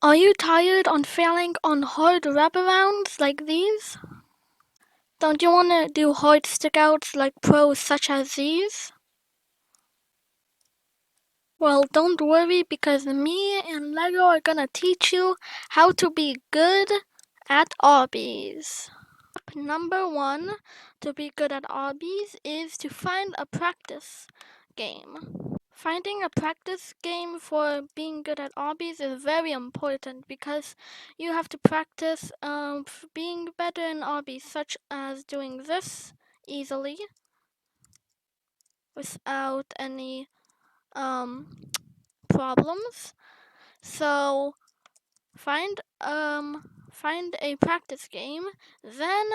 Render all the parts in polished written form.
Are you tired on failing on hard wraparounds like these? Don't you want to do hard stickouts like pros such as these? Well, don't worry because me and Lego are gonna teach you how to be good at Obbies. Number one to be good at Obbies is to find a practice game. Finding a practice game for being good at Obbies is very important because you have to practice being better in Obbies, such as doing this easily without any problems. So find a practice game, then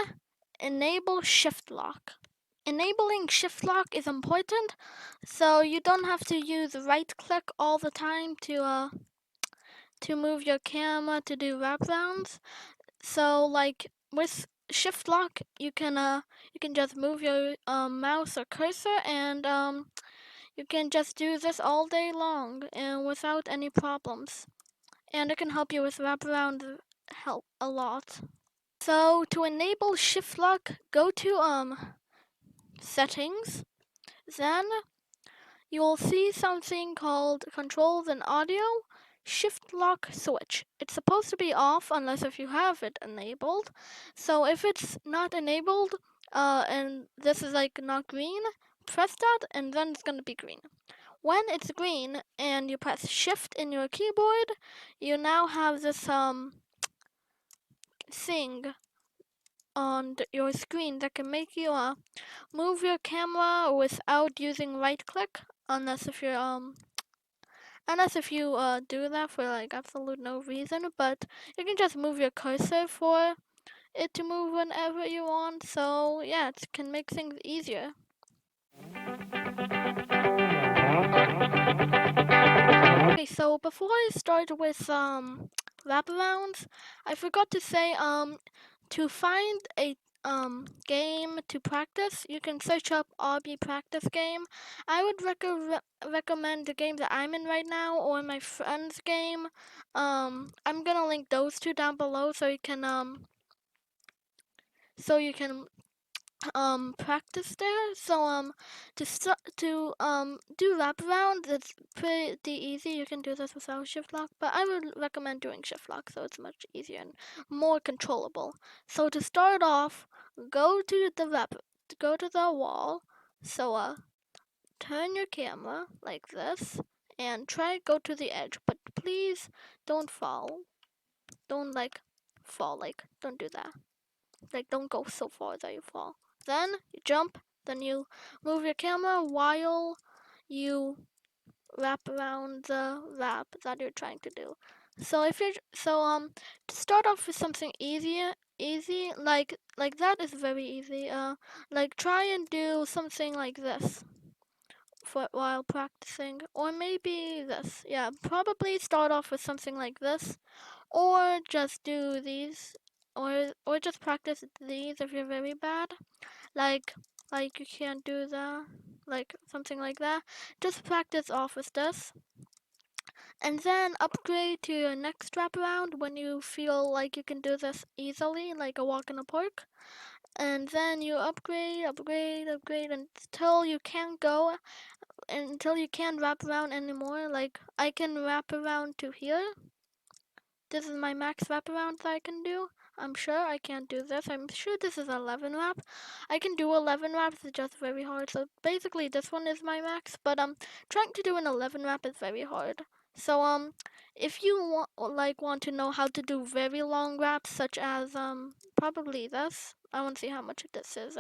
enable shift lock. Enabling shift lock is important, so you don't have to use right click all the time to move your camera to do wraparounds. So like with shift lock, you can just move your mouse or cursor, and you can just do this all day long and without any problems. And it can help you with wraparound help a lot. So to enable shift lock, go to settings, then you'll see something called controls and audio, shift lock switch. It's supposed to be off unless if you have it enabled. So if it's not enabled, and this is like not green, press that and then it's gonna be green. When it's green and you press shift in your keyboard, you now have this thing on your screen that can make you move your camera without using right click, unless if you do that for like absolute no reason, but you can just move your cursor for it to move whenever you want. So yeah, it can make things easier. Okay, so before I start with wraparounds, I forgot to say to find a game to practice, you can search up Obby practice game. I would recommend the game that I'm in right now or my friend's game. I'm gonna link those two down below so you can practice there. So to do wraparound, it's pretty easy. You can do this without shift lock, but I would recommend doing shift lock so it's much easier and more controllable. So to start off, go to the wall. So turn your camera like this and try to go to the edge, but please don't fall. Don't fall, don't do that. Don't go so far that you fall. Then you jump, then you move your camera while you wrap around the wrap that you're trying to do. So if you're to start off with something easy like that is very easy. Like try and do something like this for while practicing, or maybe this. Yeah, probably start off with something like this, or just do these, or just practice these if you're very bad. Like you can't do that, like something like that. Just practice off with this, and then upgrade to your next wraparound when you feel like you can do this easily, like a walk in the park. And then you upgrade until you can't go, until you can't wrap around anymore. Like I can wrap around to here. This is my max wraparound that I can do. I'm sure I can't do this. I'm sure this is 11 wrap. I can do 11 wraps, it's just very hard. So basically this one is my max, but trying to do an 11 wrap is very hard. So if you want to know how to do very long wraps, such as probably this. I want to see how much this is.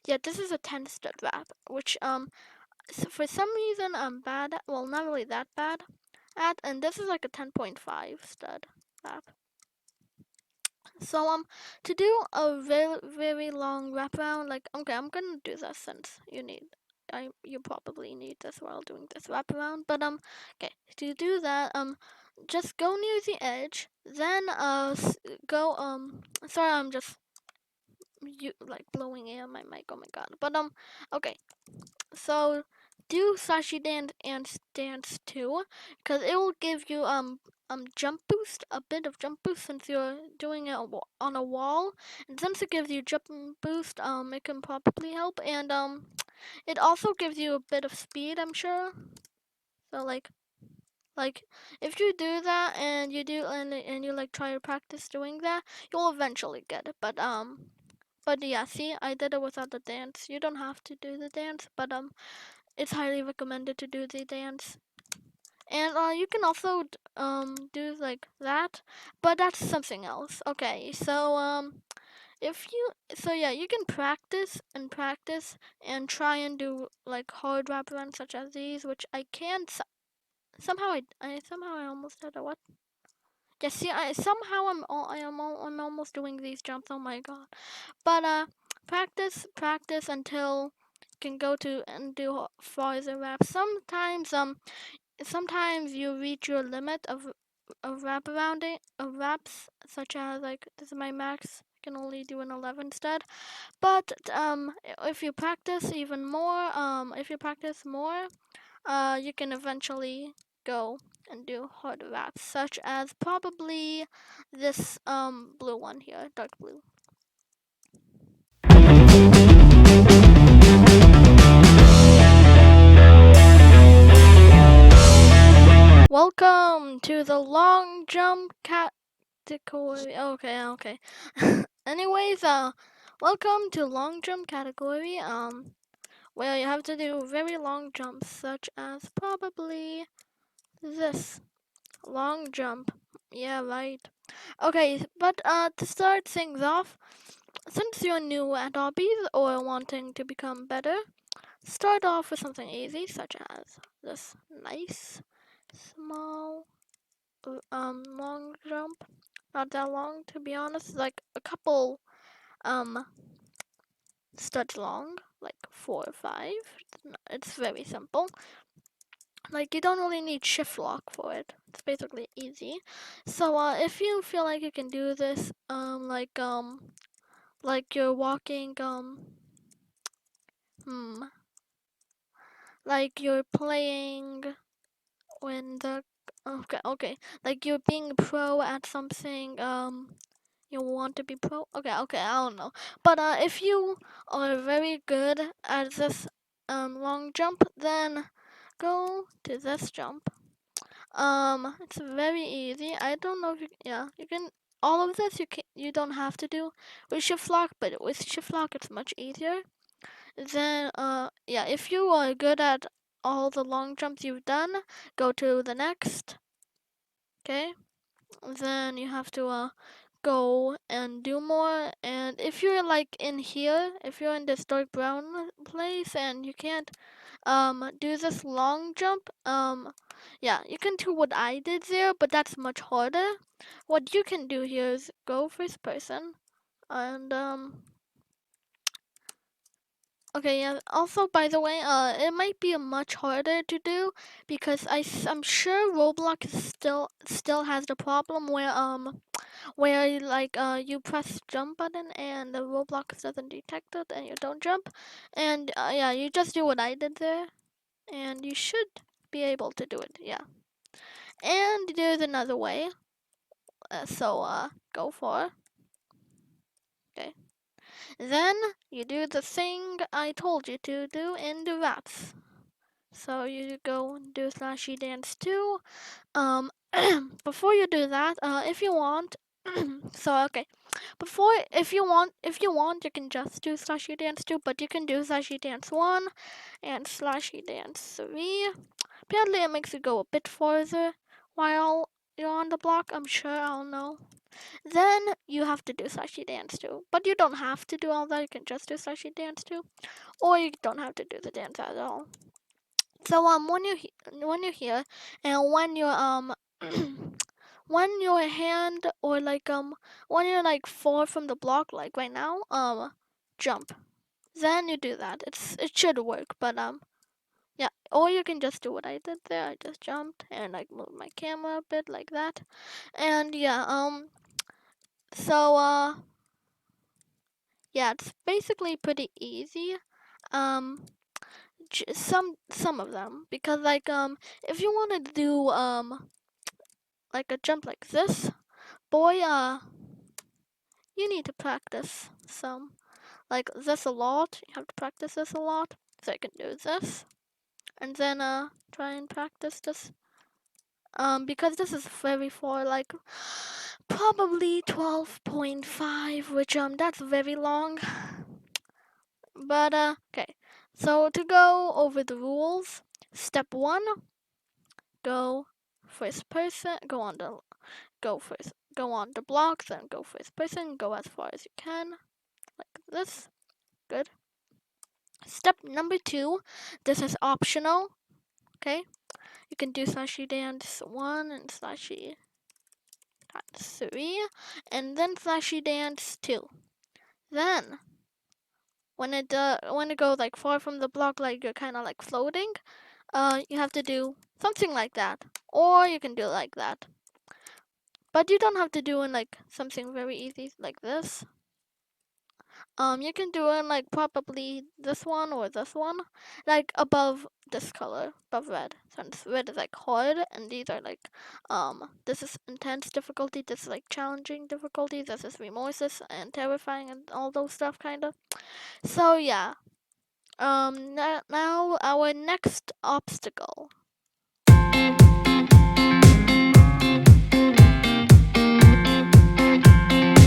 Yeah, this is a 10 stud wrap, which so for some reason I'm bad at, well, not really that bad at, and this is like a 10.5 stud wrap. So to do a very long wraparound, like okay, I'm gonna do this since you probably need this while doing this wraparound. But okay, to do that, just go near the edge, then go sorry, I'm just blowing air on my mic. Oh my god. But okay, so do slashy dance too, because it will give you jump boost, a bit of jump boost since you're doing it on a wall, and since it gives you jump boost, it can probably help, and it also gives you a bit of speed, I'm sure. So like if you do that and you like try to practice doing that, you'll eventually get it. But yeah, see, I did it without the dance. You don't have to do the dance, but it's highly recommended to do the dance. And you can also do like that, but that's something else. Okay, so if you so yeah, you can practice and try and do like hard wraparounds such as these, which I can somehow I almost did it. What? Yeah, see, I'm almost doing these jumps. Oh my god! But practice until you can go to and do farther wraps. Sometimes you reach your limit of wraps, such as like this is my max. I can only do an 11 instead. But if you practice even more, if you practice more, you can eventually go and do harder wraps, such as probably this blue one here, dark blue. Welcome to the long jump category. Okay. Anyways, welcome to long jump category. Where you have to do very long jumps, such as probably this long jump. Yeah, right. Okay, but to start things off, since you're new at Obbies or wanting to become better, start off with something easy, such as this nice, small, long jump. Not that long, to be honest. Like a couple, um, studs long, like 4 or 5. It's very simple. Like you don't really need shift lock for it. It's basically easy. So if you feel like you can do this, like you're walking, hmm, like you're playing when the okay, like you're being pro at something, you want to be pro. Okay, I don't know, but if you are very good at this long jump, then go to this jump. It's very easy. I don't know if yeah, you can all of this you don't have to do with shift lock, but with shift lock it's much easier. Then yeah, if you are good at all the long jumps you've done, go to the next. Okay? Then you have to go and do more, and if you're like in here, if you're in this dark brown place and you can't do this long jump, yeah, you can do what I did there, but that's much harder. What you can do here is go first person, and okay, yeah, also by the way, it might be much harder to do because I'm sure Roblox still has the problem where like you press jump button and the Roblox doesn't detect it and you don't jump, and yeah, you just do what I did there and you should be able to do it. Yeah, and there's another way. So go for. Okay. Then you do the thing I told you to do in the wraps. So you go and do slashy dance too. Um, before you do that, if you want, so okay. Before, if you want, you can just do slashy dance too. But you can do slashy dance 1 and slashy dance 3. Apparently, it makes you go a bit further while you're on the block. I'm sure. I don't know. Then you have to do slashy dance too. But you don't have to do all that. You can just do slashy dance too, or you don't have to do the dance at all. So when you're here and when you're when your hand or like when you're like far from the block like right now, jump. Then you do that. It should work, but yeah, or you can just do what I did there. I just jumped and like moved my camera a bit like that. And yeah, so yeah, it's basically pretty easy. Um some of them, because like if you want to do like a jump like this, boy, you need to practice some like this a lot. You have to practice this a lot so I can do this, and then try and practice this because this is very far, like probably 12.5, which that's very long. But okay, so to go over the rules, step 1, go first person, go on the block, then go first person, go as far as you can, like this. Good. Step number 2, this is optional. Okay, you can do slashy dance 1 and slashy dance 3, and then slashy dance 2. Then when it goes like far from the block, like you're kind of like floating, you have to do something like that, or you can do it like that. But you don't have to do it like something very easy like this. You can do it like probably this one or this one, like above this color, above red. Since red is like hard, and these are like, this is intense difficulty, this is like challenging difficulty, this is remorseless and terrifying and all those stuff kind of. So yeah. Now our next obstacle.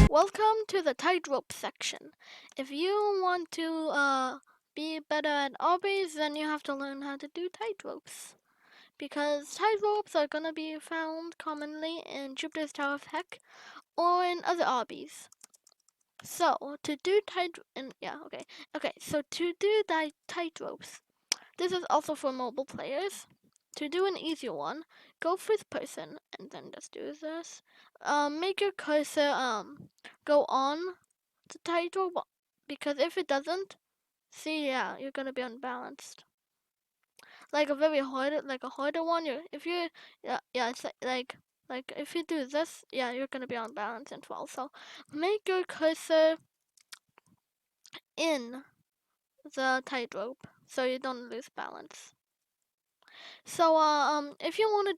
Welcome to the tightrope section. If you want to be better at Obbies, then you have to learn how to do tightropes. Because tightropes are gonna be found commonly in Jupiter's Tower of Heck or in other Obbies. So to do tightropes, this is also for mobile players. To do an easier one, go first person and then just do this. Make your cursor go on the tightrope, because if it doesn't, see, yeah, you're gonna be unbalanced. Like a harder one. It's like if you do this, yeah, you're gonna be unbalanced and fall. So make your cursor in the tightrope so you don't lose balance. So if you wanna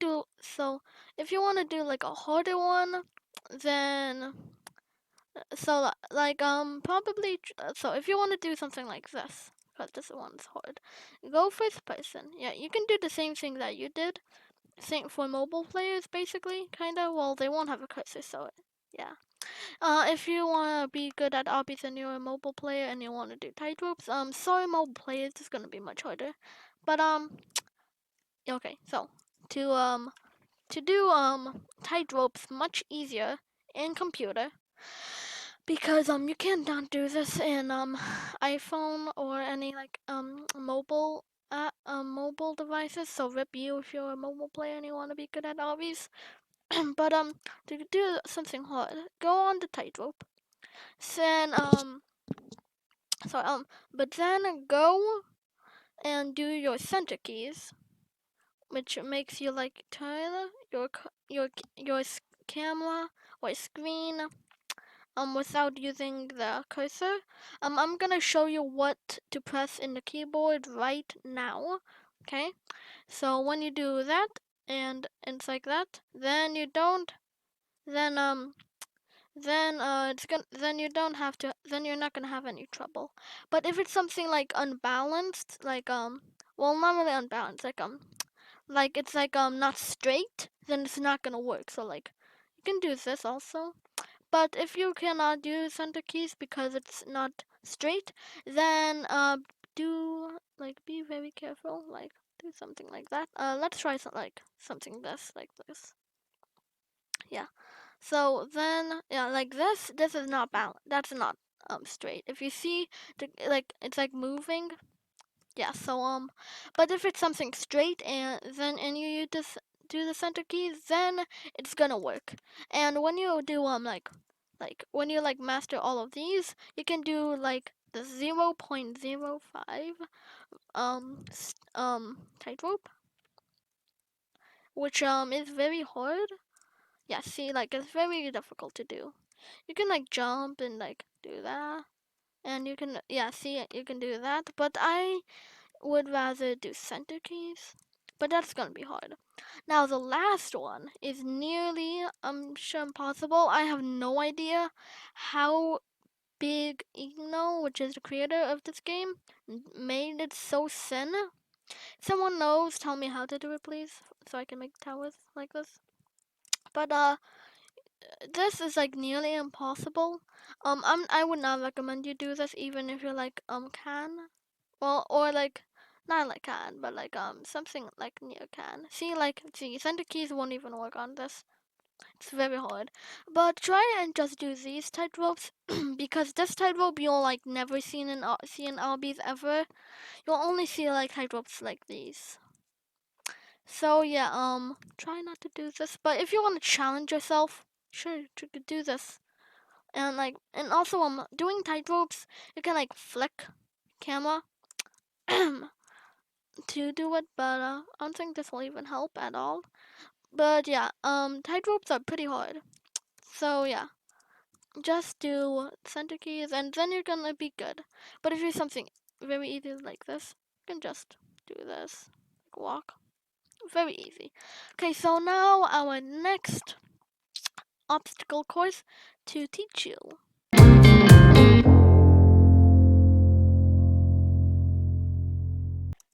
do like a harder one, then probably so if you wanna do something like this, because this one's hard, go first person. Yeah, you can do the same thing that you did, same for mobile players basically, kinda. Well, they won't have a cursor, so yeah. If you wanna be good at obbies and you're a mobile player and you wanna do tightropes, sorry mobile players, it's gonna be much harder. But okay, so to do tightropes much easier in computer, because you cannot do this in iPhone or any like mobile devices. So rip you if you're a mobile player and you want to be good at obbies. But to do something hard, go on the tightrope. Then but then go and do your center keys, which makes you like turn your camera or screen without using the cursor. I'm gonna show you what to press in the keyboard right now. Okay, so when you do that and it's like that, then you don't then you don't have to, then you're not gonna have any trouble. But if it's something like unbalanced, like well, not really unbalanced, like it's like not straight, then it's not gonna work. So like you can do this also. But if you cannot do center keys because it's not straight, then be very careful, like do something like that. Let's try something like this. Yeah. So then, yeah, like this is not balanced. That's not straight. If you see, it's like moving. Yeah. So but if it's something straight and you use this do the center keys, then it's gonna work. And when you do when you like master all of these, you can do like the 0.05 tightrope, which is very hard. Yeah, see, like it's very difficult to do. You can like jump and like do that, and you can, yeah, see, you can do that. But would rather do center keys, but that's gonna be hard. Now the last one is nearly, I'm sure, impossible. I have no idea how Big Igno, which is the creator of this game, made it so thin. Someone knows, tell me how to do it, please, so I can make towers like this. But this is like nearly impossible. I would not recommend you do this, even if you're like can, well, or like not like can, but like something like near can. See, center keys won't even work on this. It's very hard. But try and just do these tightropes because this tightrope you'll like never see in Obbies ever. You'll only see like tightropes like these. So yeah, try not to do this. But if you want to challenge yourself, sure, you could do this. And also doing tightropes, you can like flick camera to do it, but I don't think this will even help at all. But yeah, tightropes are pretty hard. So yeah, just do center keys and then you're gonna be good. But if you do something very easy like this, you can just do this, like walk. Very easy. Okay, so now our next obstacle course to teach you.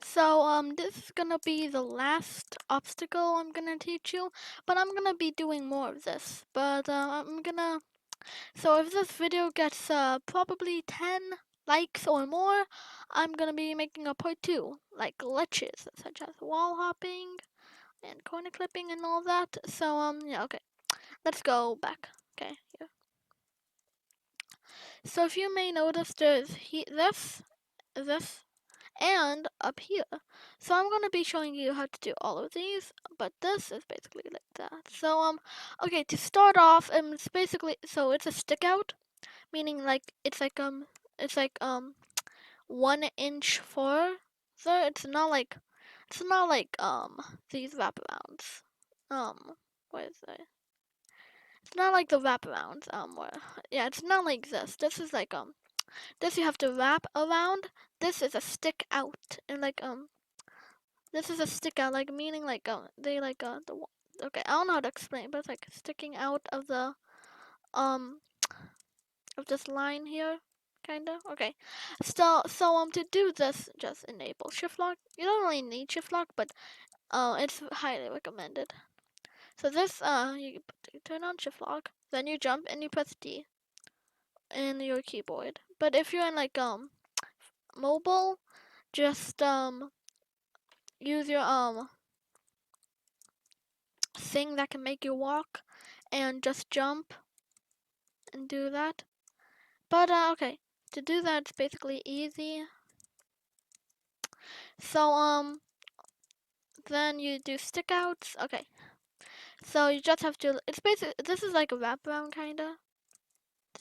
So this is gonna be the last obstacle I'm gonna teach you, but I'm gonna be doing more of this. But so if this video gets probably 10 likes or more, I'm gonna be making a part 2, like glitches such as wall hopping and corner clipping and all that. So yeah, okay, let's go back. Okay, yeah. So if you may notice, there's this, and up here. So I'm gonna be showing you how to do all of these, but this is basically like that. So okay, to start off, it's basically, so it's a stick out, meaning like it's like 1 inch further. It's not like these wraparounds. What is it? It's not like the wraparounds. Where, yeah, it's not like this. This is like this you have to wrap around. This is a stick out, and like this is a stick out, like meaning like they like okay, I don't know how to explain, but it's like sticking out um of this line here, kinda. Okay, so to do this, just enable shift lock. You don't really need shift lock, but it's highly recommended. So this you turn on shift lock, then you jump and you press D in your keyboard. But if you're in like mobile, just use your thing that can make you walk and just jump and do that. But okay, to do that it's basically easy. So then you do stick outs. Okay, so you just have to, it's basically, this is like a wraparound kinda,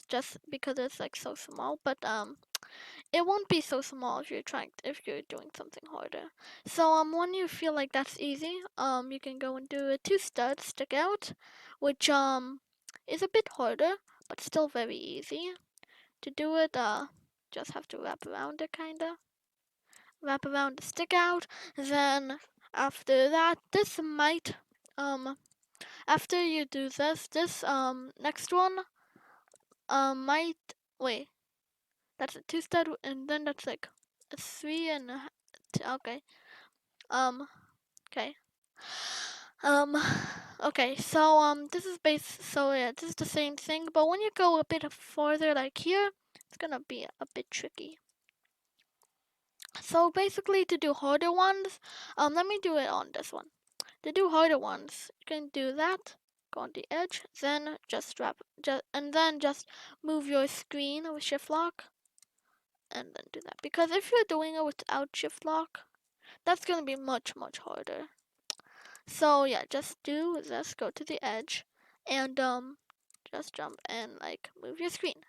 just because it's like so small, but it won't be so small if you're doing something harder. So when you feel like that's easy, you can go and do a 2 stud stick out, which is a bit harder, but still very easy. To do it, just have to wrap around it kinda. Wrap around the stick out, then after that, this might, after you do this next one, might, wait, that's a 2 stud, and then that's like a 3 and okay, um, okay. Um, okay, so, this is so yeah, this is the same thing, but when you go a bit farther, like here, it's gonna be a bit tricky. So basically, to do harder ones, let me do it on this one. To do harder ones, you can do that, go on the edge, then and then just move your screen with shift lock, and then do that. Because if you're doing it without shift lock, that's gonna be much, much harder. So yeah, just do this, go to the edge, and just jump and like move your screen.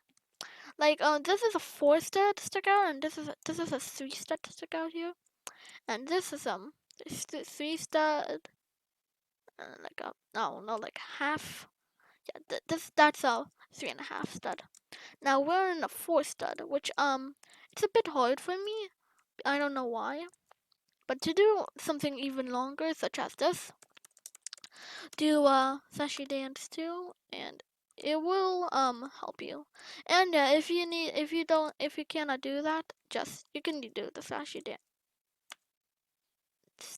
Like this is a 4 stud stick out, and this is a 3 stud stick out here, and this is 3 stud, like no, like half. Yeah, that's a 3.5 stud. Now we're in a 4 stud, which it's a bit hard for me. I don't know why. But to do something even longer, such as this, do sashi dance too, and it will help you. And if you cannot do that, just you can do the sashi dance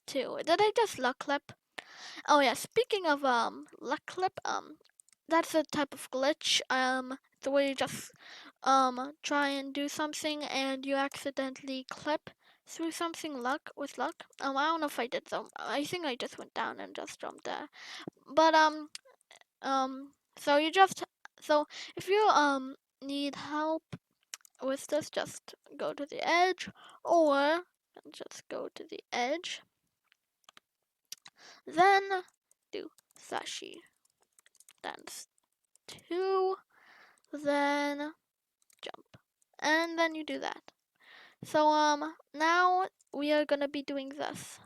too. Did I just luck clip? Oh yeah, speaking of luck clip, that's a type of glitch. The way you just try and do something and you accidentally clip through something with luck. I don't know if I did some. I think I just went down and just jumped there. But so you just so if you need help with this, just go to the edge, or just go to the edge, then do sashi dance 2, then jump, and then you do that. So now we are gonna be doing this.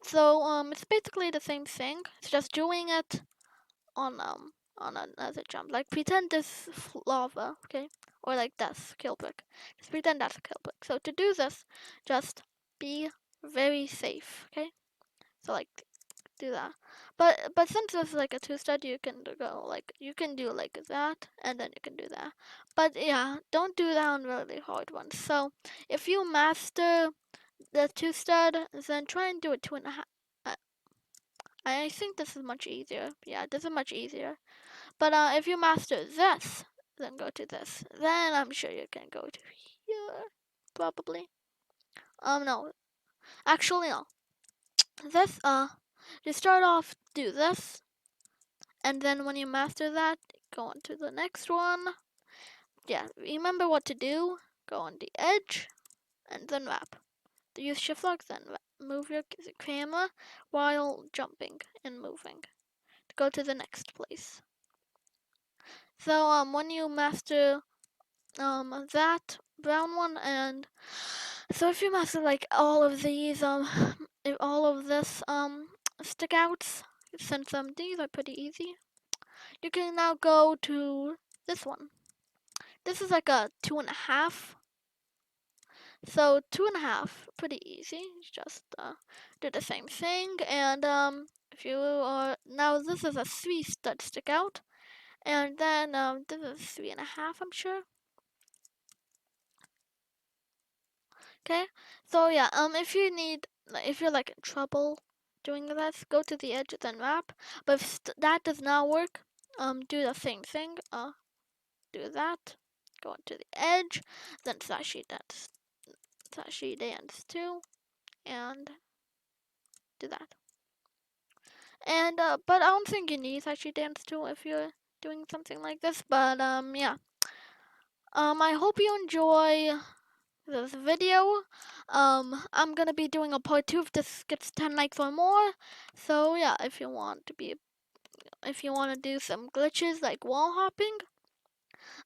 So it's basically the same thing. It's just doing it on another jump. Like pretend this lava, okay? Or like that's kill brick. Just pretend that's a kill brick. So to do this, just be very safe, okay? So like do that. But since it's like a two-stud, you can go like you can do like that, and then you can do that. But yeah, don't do that on really hard ones. So if you master the two-stud, then try and do it 2.5. I think this is much easier. Yeah, this is much easier. But if you master this, then go to this. Then I'm sure you can go to here, probably. No, actually no. This you start off do this, and then when you master that, go on to the next one. Yeah, remember what to do. Go on the edge, and then wrap. Use shift lock, then move your camera while jumping and moving to go to the next place. So when you master that brown one, and so if you master like all of these if all of this stick outs, since these are pretty easy, you can now go to this one. This is like a 2.5. So 2.5, pretty easy. Just do the same thing, and if you are now this is a 3-stud stick out, and then this is 3.5, I'm sure. Okay, so yeah, if you're like in trouble doing this, go to the edge then wrap. But if that does not work, do the same thing. Do that. Go onto the edge, then sashi dance 2, and do that. And but I don't think you need sashi dance 2 if you're doing something like this. But yeah. I hope you enjoy this video. I'm gonna be doing a part 2 if this gets 10 likes or more. So yeah, if you want to do some glitches like wall hopping,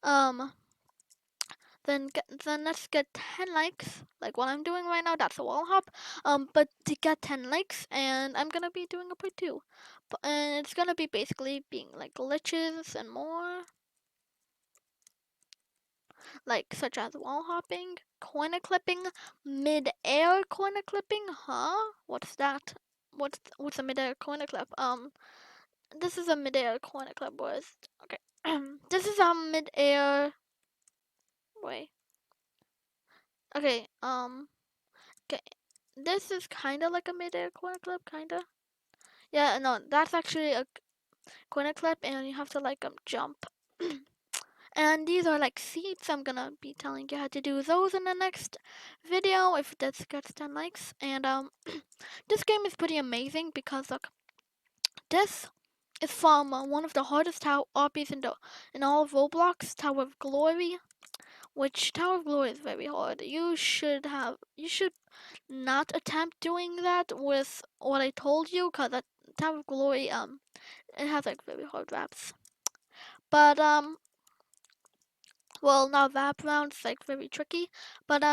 um, then let's get 10 likes. Like what I'm doing right now, that's a wall hop. But to get 10 likes, and I'm gonna be doing a part 2, and it's gonna be basically being like glitches and more. Like such as wall hopping, corner clipping, mid-air corner clipping. Huh? What's that? What's a mid-air corner clip? This is a mid-air corner clip. Was okay. This is a mid-air. Wait. Okay. Okay. This is kind of like a mid-air corner clip, kinda. Yeah. No, that's actually a corner clip, and you have to like jump. And these are like seats. I'm gonna be telling you how to do those in the next video if this gets 10 likes. And this game is pretty amazing because look, this is from one of the hardest obbies in all of Roblox, Tower of Glory. Which Tower of Glory is very hard. You should not attempt doing that with what I told you, cause that Tower of Glory it has like very hard raps. But well, now that round's like very tricky, but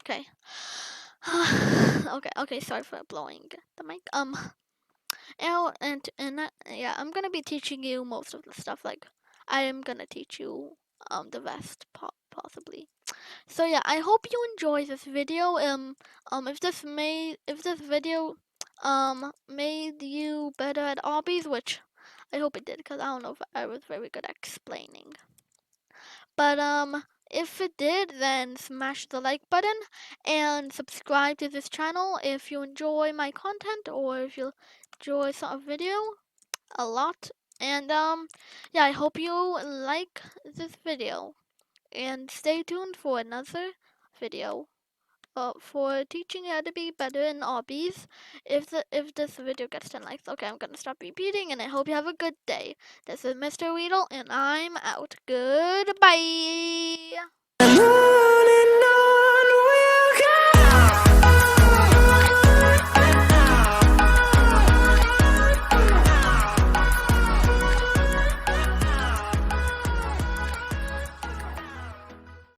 okay. Okay, sorry for blowing the mic. And yeah, I'm gonna be teaching you most of the stuff. Like, I am gonna teach you the rest possibly. So yeah, I hope you enjoy this video. If this video made you better at Obbies, which I hope it did, because I don't know if I was very good at explaining. But if it did, then smash the like button and subscribe to this channel if you enjoy my content or if you enjoy some video a lot. And yeah, I hope you like this video and stay tuned for another video for teaching you how to be better in Obbies. If this video gets 10 likes, okay, I'm gonna stop repeating, and I hope you have a good day. This is Mr. Weedle, and I'm out. Goodbye.